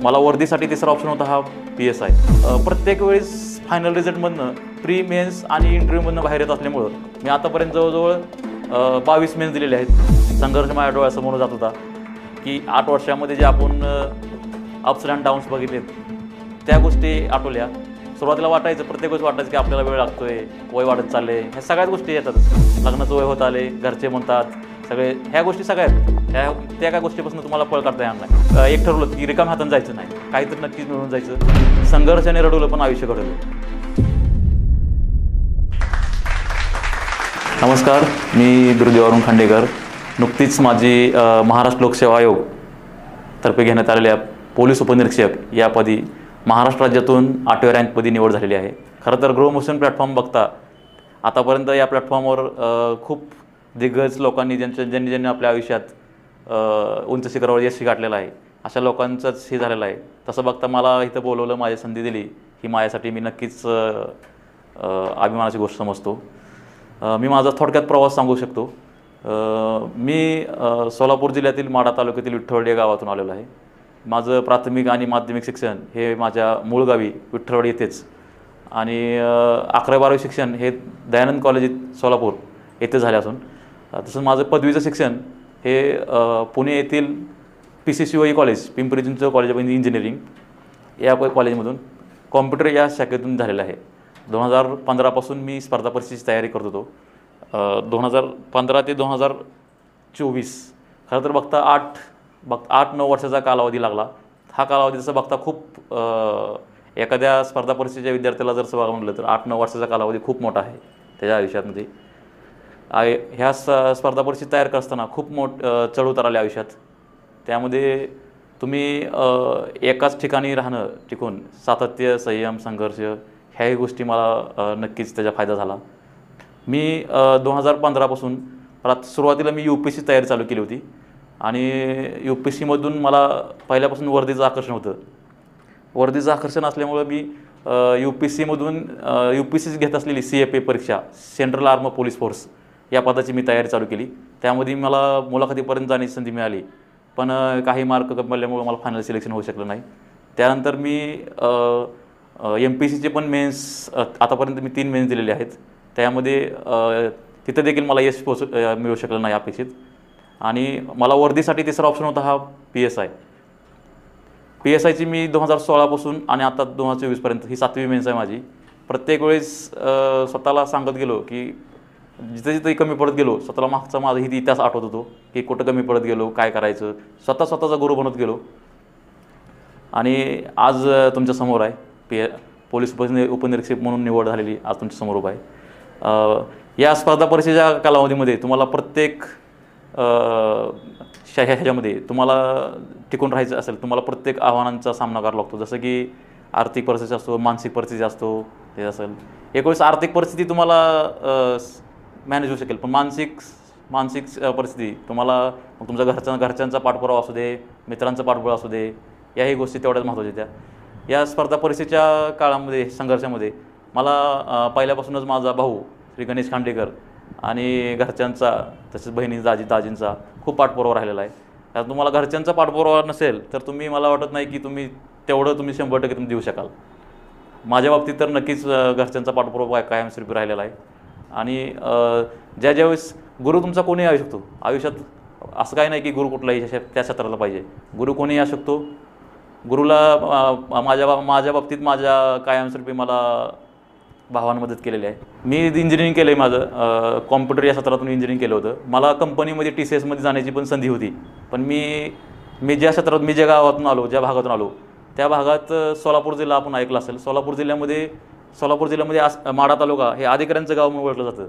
मला वर्दीसाठी तिसरा ऑप्शन होता हा PSI. प्रत्येक वेळेस फायनल रिझल्टमधनं प्री मेन्स आणि इंटरव्ह्यूमधनं बाहेर येत असल्यामुळं मी आतापर्यंत जवळजवळ 22 मेन्स दिलेले आहेत. संघर्ष माझ्या डोळ्यासमोर जात होता की 8 वर्षामध्ये जे आपण अप्स अँड डाऊन्स बघितलेत त्या गोष्टी आठवल्या. सुरुवातीला वाटायचं, प्रत्येक वेळेस वाटायचं की आपल्याला वेळ लागतोय, वय वाढत चालले, ह्या सगळ्याच गोष्टी येतातच. लग्नाचं वय होत आले, घरचे म्हणतात, सगळे ह्या गोष्टी सगळ्यात त्या काय गोष्टीपासून तुम्हाला पळ काढता येणार नाही. एक ठरवलं की रिकाम हातानं जायचं नाही, काहीतरी नक्कीच मिळून जायचं. संघर्षाने रडवलं पण आयुष्य घडवलं. नमस्कार, मी दुर्दैव अरुण खांडेकर. नुकतीच माझी महाराष्ट्र लोकसेवा आयोग तर्फे घेण्यात आलेल्या पोलीस उपनिरीक्षक यापदी महाराष्ट्र राज्यातून 8व्या रँकपदी निवड झालेली आहे. खरं तर ग्रो मोशन प्लॅटफॉर्म बघता आतापर्यंत या प्लॅटफॉर्मवर खूप दिग्गज लोकांनी ज्यांनी आपल्या आयुष्यात उंच शिखरावर यश गाठलेलं आहे, अशा लोकांचंच हे झालेलं आहे. तसं बघता मला इथं बोलवलं, माझी संधी दिली, ही माझ्यासाठी मी नक्कीच अभिमानाची गोष्ट समजतो. मी माझा थोडक्यात प्रवास सांगू शकतो. मी सोलापूर जिल्ह्यातील माढा तालुक्यातील विठ्ठलवाडी या गावातून आलेलो आहे. माझं प्राथमिक आणि माध्यमिक शिक्षण हे माझ्या मूळ गावी विठ्ठलवाडी येथेच आणि 11वी-12वी शिक्षण हे दयानंद कॉलेज सोलापूर येथे झाले असून तसंच माझं पदवीचं शिक्षण हे पुणे येथील PCCOE college, Pimpri Chinchwad college of engineering या कॉलेजमधून कॉम्प्युटर या शाखेतून झालेलं आहे. 2015पासून मी स्पर्धा परीक्षेची तयारी करत होतो. 2015 ते 2024 खरं तर बघता 8-9 वर्षाचा कालावधी लागला. हा कालावधी जसं बघता खूप एखाद्या स्पर्धा परीक्षेच्या विद्यार्थ्याला जर बघा म्हटलं तर 8-9 वर्षाचा कालावधी खूप मोठा आहे त्याच्या आयुष्यामध्ये. ह्या स्पर्धा परीक्षा तयार करत असताना खूप चढउतार आले आयुष्यात. त्यामध्ये तुम्ही एकाच ठिकाणी राहणं टिकून सातत्य, संयम, संघर्ष ह्याही गोष्टी मला नक्कीच त्याचा फायदा झाला. मी 2015पासून सुरुवातीला मी UPSC तयारी चालू केली होती आणि UPSCमधून मला पहिल्यापासून वर्दीचं आकर्षण होतं. वर्दीचं आकर्षण असल्यामुळं मी UPSCमधून UPSC घेत असलेली CFA परीक्षा, सेंट्रल आर्म पोलीस फोर्स या पदाची मी तयारी चालू केली. त्यामध्ये मला मुलाखतीपर्यंत जाण्याची संधी मिळाली, पण काही मार्क कमी पडल्यामुळं मला फायनल सिलेक्शन होऊ शकलं नाही. त्यानंतर मी MPSCचे पण मेन्स आतापर्यंत मी 3 मेन्स दिलेले आहेत. त्यामध्ये तिथं देखील मला यश मिळू शकलं नाही अपेक्षित. आणि मला वर्दीसाठी तिसरा ऑप्शन होता हा PSI. PSIची मी 2016पासून आणि आता 2024पर्यंत ही 7वी मेन्स आहे माझी. प्रत्येक वेळेस स्वतःला सांगत गेलो की जिथे कमी पडत गेलो, स्वतःला मागचा माझा इतिहास आठवत होतो की कुठं कमी पडत गेलो, काय करायचं, स्वतःचा गुरु बनत गेलो आणि आज तुमच्यासमोर आहे. पोलीस उपनिरीक्षक म्हणून निवड झालेली आज तुमच्यासमोर उभा आहे. या स्पर्धा परीक्षेच्या कालावधीमध्ये तुम्हाला प्रत्येक ह्याच्यामध्ये तुम्हाला टिकून राहायचं असेल, तुम्हाला प्रत्येक आव्हानांचा सामना करावा लागतो. जसं की आर्थिक परिस्थिती असतो, मानसिक परिस्थिती असतो, हे असेल. एक वेळेस आर्थिक परिस्थिती तुम्हाला मॅनेज होऊ शकेल, पण मानसिक परिस्थिती तुम्हाला तुमच्या घरच्यांचा पाठपुरावा असू दे, मित्रांचा पाठपुरावा असू दे, याही गोष्टी तेवढ्याच महत्त्वाच्या त्या. या स्पर्धा परीक्षेच्या काळामध्ये, संघर्षामध्ये मला पहिल्यापासूनच माझा भाऊ श्री गणेश खांडेकर आणि घरच्यांचा तसेच बहिणी दाजींचा खूप पाठपुरावा राहिलेला आहे. कारण तुम्हाला घरच्यांचा पाठपुरावा नसेल तर मला वाटत नाही की तुम्ही 100% तुम्ही देऊ शकाल. माझ्या बाबतीत तर नक्कीच घरच्यांचा पाठपुरावा कायमस्वरूपी राहिलेला आहे. आणि ज्यावेळेस गुरु तुमचा कोणीही असू शकतो आयुष्यात, असं काही नाही की गुरु कुठलाही त्या क्षेत्राला पाहिजे, गुरु कोणीही असू शकतो. गुरुला माझ्या बाबतीत माझ्या कायमस्वरूपी मला भावानं मदत केलेली आहे. मी इंजिनिअरिंग केलं आहे, माझं कॉम्प्युटर या क्षेत्रातून इंजिनिअरिंग केलं होतं. मला कंपनीमध्ये TCSमध्ये जाण्याची पण संधी होती, पण मी ज्या क्षेत्रात, मी ज्या गावातून आलो, ज्या भागातून आलो त्या भागात सोलापूर जिल्हा आपण ऐकलं असेल. सोलापूर जिल्ह्यामध्ये माढा तालुका हे अधिकाऱ्यांचं गाव म्हणून ओळखलं जातं.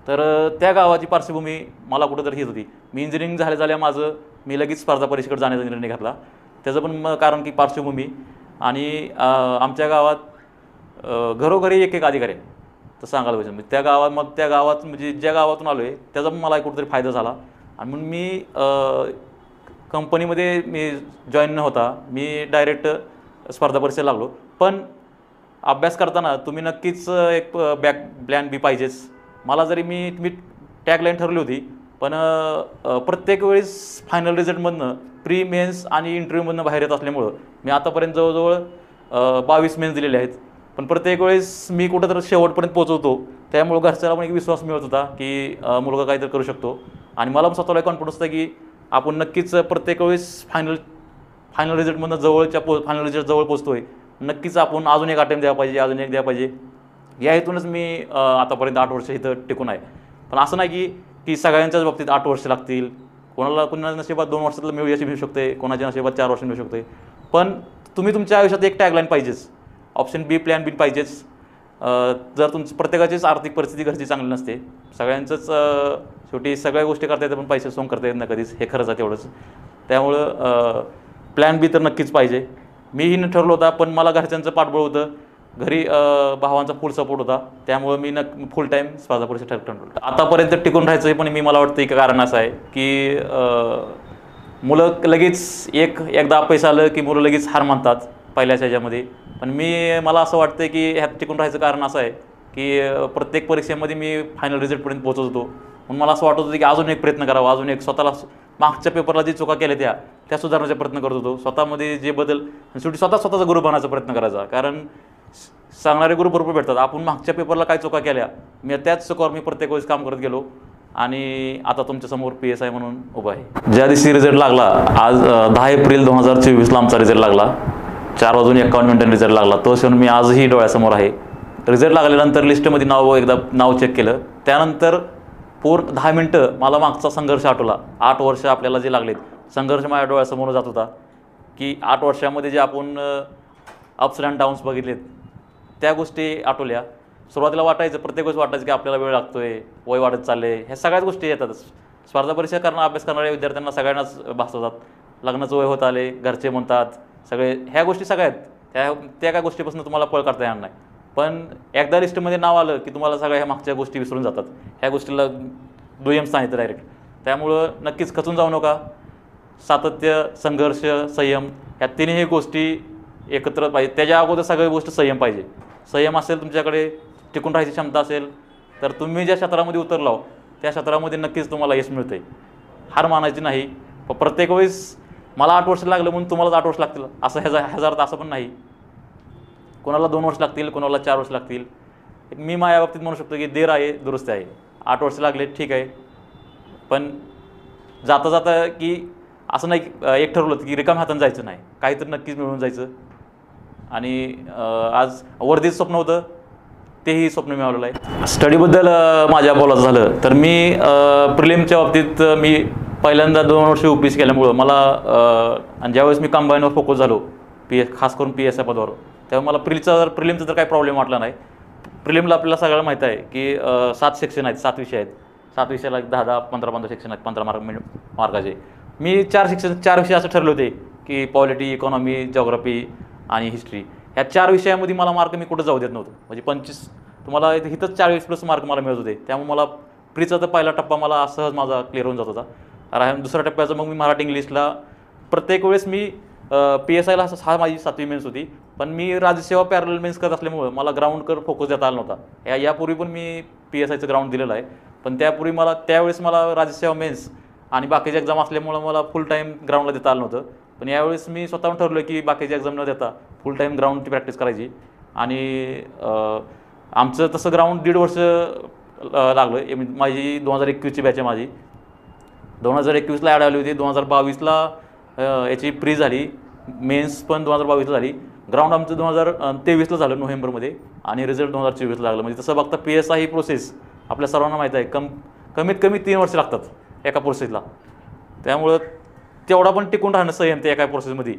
तर त्या गावाची पार्श्वभूमी मला कुठंतरी हीच होती. मी इंजिनिअरिंग झाल्या मी लगेच स्पर्धा परीक्षेकडे जाण्याचा निर्णय घेतला. त्याचं पण कारण की पार्श्वभूमी आणि आमच्या गावात घरोघरी एक अधिकारी आहे तर सांगायला पाहिजे. त्या गावात म्हणजे ज्या गावातून आलो आहे त्याचा पण मला कुठेतरी फायदा झाला. आणि म्हणून मी कंपनीमध्ये मी जॉईन न होता मी डायरेक्ट स्पर्धा परीक्षेला लागलो. पण अभ्यास करताना तुम्ही नक्कीच एक प्लॅन बी पाहिजेच. मला जरी मी टॅगलाईन ठरवली होती, पण प्रत्येक वेळेस फायनल रिझल्टमधनं प्री मेन्स आणि इंटरव्ह्यूमधून बाहेर येत असल्यामुळं मी आतापर्यंत जवळजवळ 22 मेन्स दिलेले आहेत, पण प्रत्येक वेळेस मी कुठंतरी शेवटपर्यंत पोहोचवतो. त्यामुळं घरच्याला पण एक विश्वास मिळत होता की मुलगा काहीतरी करू शकतो, आणि मला पण स्वतःला कॉन्फिडन्स होता की आपण नक्कीच प्रत्येक वेळेस फायनल रिझल्टमधून फायनल रिझल्ट जवळ पोचतोय. नक्कीच आपण अजून एक अटेम्प्ट द्यायला पाहिजे, अजून एक द्यायला पाहिजे, या हेतूनच मी आतापर्यंत 8 वर्ष इथं टिकून आहे. पण असं नाही की सगळ्यांच्याच बाबतीत 8 वर्ष लागतील. कोणाच्या नशिबात 2 वर्षातलं मिळू शकते, कोणाच्या नशिबात 4 वर्ष मिळू शकते. पण तुम्ही तुमच्या आयुष्यात एक टॅगलाईन पाहिजेच, ऑप्शन बी, प्लॅन बी पाहिजेच. जर तुमची प्रत्येकाचीच आर्थिक परिस्थिती घरची चांगली नसते, सगळ्यांचंच शेवटी सगळ्या गोष्टी करता येतात पण पैसे सोंग करता येत नाही कधीच, हे खरंच आहे तेवढंच. त्यामुळं प्लॅन बी तर नक्कीच पाहिजे. मीही न ठरलं होता, पण मला घरच्यांचं पाठबळ होतं, घरी भावांचा फुल सपोर्ट होता, त्यामुळं मी फुल टाईम स्पर्धा परीक्षा ठरवलं. आतापर्यंत टिकून राहायचं पण मी मला वाटतं एक कारण असं आहे की मुलं लगेच एकदा पैसा आलं की मुलं लगेच हार मानतात पहिल्याच ह्याच्यामध्ये. पण मला असं वाटतं की ह्यात टिकून राहायचं कारण असं आहे की प्रत्येक परीक्षेमध्ये मी फायनल रिझल्टपर्यंत पोहोचत होतो. म्हणून मला असं वाटत होतं की अजून एक प्रयत्न करावा, अजून एक स्वतःला मागच्या पेपरला जे चुका केल्या त्या सुधारण्याचा प्रयत्न करत होतो. स्वतःमध्ये जे बदल, शेवटी स्वतःचा गुरु बनण्याचा प्रयत्न करायचा, कारण सांगणारे गुरु भरपूर भेटतात. आपण मागच्या पेपरला काय चुका केल्या, त्याच चुकावर मी प्रत्येक वेळेस काम करत गेलो, आणि आता तुमच्यासमोर PSI म्हणून उभा आहे. ज्या दिवशी रिझल्ट लागला, आज 10 एप्रिल 2024ला आमचा रिझल्ट लागला, 4:51 रिझल्ट लागला. तो क्षण मी आजही डोळ्यासमोर आहे. रिझल्ट लागल्यानंतर लिस्टमध्ये नाव चेक केलं, त्यानंतर पूर्ण 10 मिनटं मला मागचा संघर्ष आठवला. 8 वर्ष आपल्याला जे लागलेत, संघर्ष माझ्या डोळ्यासमोर जात होता की 8 वर्षामध्ये जे आपण अप्स अँड डाऊन्स बघितलेत, त्या गोष्टी आठवल्या. सुरुवातीला वाटायचं, प्रत्येक वेळेस वाटायचं की आपल्याला वेळ लागतोय, वय वाढत चालले, ह्या सगळ्याच गोष्टी येतातच. स्पर्धा परीक्षा अभ्यास करणाऱ्या विद्यार्थ्यांना सगळ्यांनाच भासवतात. लग्नाचं वय होत आले, घरचे म्हणतात, सगळे ह्या गोष्टी सगळ्या आहेत. त्या काय गोष्टीपासून तुम्हाला पळ काढता येणार नाही. पण एकदा लिस्टमध्ये नाव आलं की तुम्हाला सगळ्या ह्या मागच्या गोष्टी विसरून जातात. ह्या गोष्टीला दुय्यम सांगितलं डायरेक्ट. त्यामुळं नक्कीच खचून जाऊ नका. सातत्य, संघर्ष, संयम, ह्या तिन्ही गोष्टी एकत्र पाहिजे. त्याच्या अगोदर सगळ्या गोष्टी संयम पाहिजे. संयम असेल, तुमच्याकडे टिकून राहायची क्षमता असेल, तर तुम्ही ज्या क्षेत्रामध्ये उतरलाव त्या क्षेत्रामध्ये नक्कीच तुम्हाला यश मिळते. हार मानायची नाही. प्रत्येक वेळेस मला 8 वर्ष लागलं म्हणून तुम्हालाच 8 वर्ष लागतील असं ह्याचा अर्थ असं पण नाही. कोणाला 2 वर्ष लागतील, कोणाला 4 वर्ष लागतील. मी माझ्या बाबतीत म्हणू शकतो की देर आहे दुरुस्त आहे. 8 वर्ष लागले ठीक आहे, पण जाता जाता की असं नाही एक ठरवलं की रिकाम्या हातानं जायचं नाही, काहीतरी नक्कीच मिळून जायचं. आणि आज वर्धीचं स्वप्न होतं, तेही स्वप्न मिळवलेलं आहे. स्टडीबद्दल माझ्या बोलायचं झालं तर मी प्रिलिमच्या बाबतीत मी पहिल्यांदा 2 वर्ष UPSC केल्यामुळं मला आणि ज्यावेळेस मी कंबाईनवर फोकस झालो, खास करून PSI पदावर, तेव्हा मला प्रिलिमचा तर काही प्रॉब्लेम वाटला नाही. प्रिलिमला आपल्याला सगळ्याला माहीत आहे की 7 सेक्शन आहेत, 7 विषय आहेत. 7 विषयाला 10-10, 15-15 सेक्शन आहेत, 15 मार्काचे. मी 4 विषय असं ठरले होते की पॉलिटी, इकॉनॉमी, जिओग्राफी आणि हिस्ट्री. ह्या 4 विषयामध्ये मला मार्क मी कुठं जाऊ देत नव्हतं. म्हणजे 25 तुम्हाला इथंच 40+ मार्क मला मिळत होते. त्यामुळे मला प्रीचा तर पहिला टप्पा मला सहज माझा क्लिअर होऊन जात होता. दुसऱ्या टप्प्याचं मग मी मराठी इंग्लिशला प्रत्येक वेळेस मी PSIला हा माझी 7वी मेन्स होती, पण मी राज्यसेवा पॅरल मेन्स करत असल्यामुळं मला ग्राउंडकर फोकस देता आला नव्हता. यापूर्वी पण मी PSIचं ग्राउंड दिलेलं आहे, पण त्यावेळेस मला राज्यसेवा मेन्स आणि बाकीचे एक्झाम असल्यामुळं मला फुल टाईम ग्राउंडला देता आलं नव्हतं. पण यावेळेस मी स्वतःहून ठरवलं की बाकीचे एक्झाम न देता फुल टाईम ग्राउंडची प्रॅक्टिस करायची. आणि आमचं तसं ग्राउंड 1.5 वर्ष लागलं. माझी 2021ची बॅच आहे. माझी 2021ला ॲड आली होती. 2022ला याची प्री झाली, मेन्स पण 2022ला झाली. ग्राउंड आमचं 2023ला झालं नोव्हेंबरमध्ये, आणि रिझल्ट 2024ला लागलं. म्हणजे तसं बघता PSI ही प्रोसेस आपल्या सर्वांना माहीत आहे, कमीत कमी 3 वर्ष लागतात एका प्रोसेसला. त्यामुळं तेवढा पण टिकून राहणं संयम ते एका प्रोसेसमध्ये.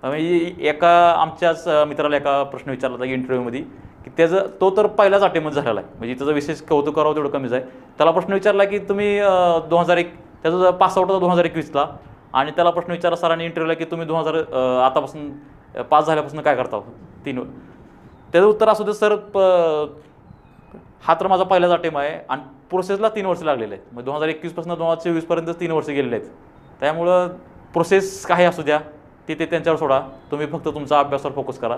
म्हणजे एका आमच्याच मित्राला एका प्रश्न विचारला होता इंटरव्ह्यूमध्ये की तो तर पहिलाच अटेम्प्ट झालेला आहे, म्हणजे त्याचं विशेष कौतुक करावं तेवढं कमीच आहे. त्याला प्रश्न विचारला की तुम्ही 2001 त्याचा पास आउट होता 2021ला, आणि त्याला प्रश्न विचारला सरांनी इंटरव्ह्यूला की तुम्ही आतापासून पास झाल्यापासून काय करता 3. त्याचं उत्तर असं होतं, सर हा तर माझा पहिलाच अटेम्प्ट आहे आणि प्रोसेसला 3 वर्ष लागलेले आहेत. मग 2021पासून 2024पर्यंत 3 वर्ष गेलेले आहेत. त्यामुळं प्रोसेस काही असू द्या, ते त्यांच्यावर सोडा, तुम्ही फक्त तुमचा अभ्यासावर फोकस करा,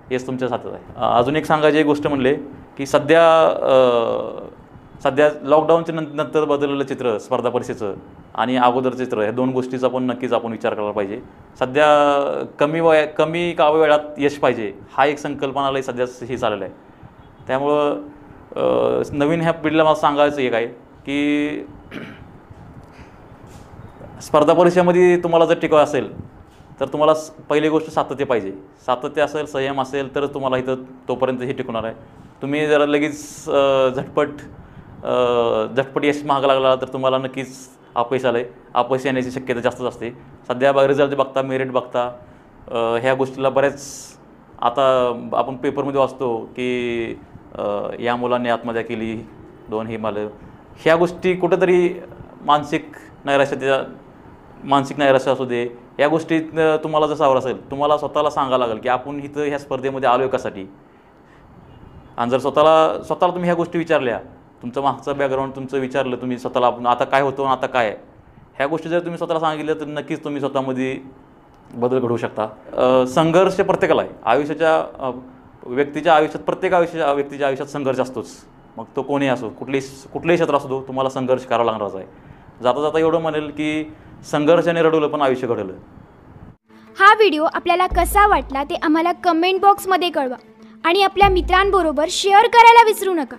हेच तुमच्या हातात आहे. अजून एक सांगायची एक गोष्ट म्हणले की सध्या सध्या लॉकडाऊनच्या नंतर बदललेलं चित्र स्पर्धा परीक्षेचं आणि अगोदरचं चित्र ह्या 2 गोष्टीचा पण नक्कीच आपण विचार करायला पाहिजे. सध्या कमी वेळात यश पाहिजे हा एक संकल्पनालाही सध्या हे चाललेलं आहे. त्यामुळं नवीन ह्या पिढीला मला सांगायचं एक आहे की स्पर्धा परीक्षेमध्ये तुम्हाला जर टिकाव असेल तर तुम्हाला पहिली गोष्ट सातत्य पाहिजे. सातत्य असेल, संयम असेल तर तुम्हाला इथं तोपर्यंत हे टिकवणार आहे. तुम्ही जरा लगेच झटपट यश मागं लागला तर तुम्हाला नक्कीच अपयश आलं आहे. अपयश येण्याची शक्यता जास्तच असते. सध्या रिझल्ट बघता, मेरिट बघता ह्या गोष्टीला बऱ्याच आता आपण पेपरमध्ये वाचतो की या मुलांनी आत्महत्या केली, 2 हे मालं. ह्या गोष्टी कुठंतरी मानसिक नैराश्य असू दे, या गोष्टीत तुम्हाला जर सावर असेल तुम्हाला स्वतःला सांगावं लागेल की आपण इथं ह्या स्पर्धेमध्ये आलो आहे कशासाठी. आणि जर स्वतःला तुम्ही ह्या गोष्टी विचारल्या, तुमचं मागचं बॅकग्राऊंड तुमचं विचारलं, तुम्ही स्वतःला आपण आता काय होतो आणि आता काय आहे, ह्या गोष्टी जर तुम्ही स्वतःला सांगितलं तर नक्कीच तुम्ही स्वतःमध्ये बदल घडवू शकता. संघर्ष प्रत्येकाला आहे. व्यक्तीच्या आयुष्यात व्यक्तीच्या आयुष्यात संघर्ष असतोच. मग तो कोणी असो, कुठलेही क्षेत्र असो, तुम्हाला संघर्ष करावा लागणारच आहे. जाता जाता एवढं म्हणेल की संघर्षाने रडवलं पण आयुष्य घडवलं. हा व्हिडिओ आपल्याला कसा वाटला ते आम्हाला कमेंट बॉक्समध्ये कळवा आणि आपल्या मित्रांबरोबर शेअर करायला विसरू नका.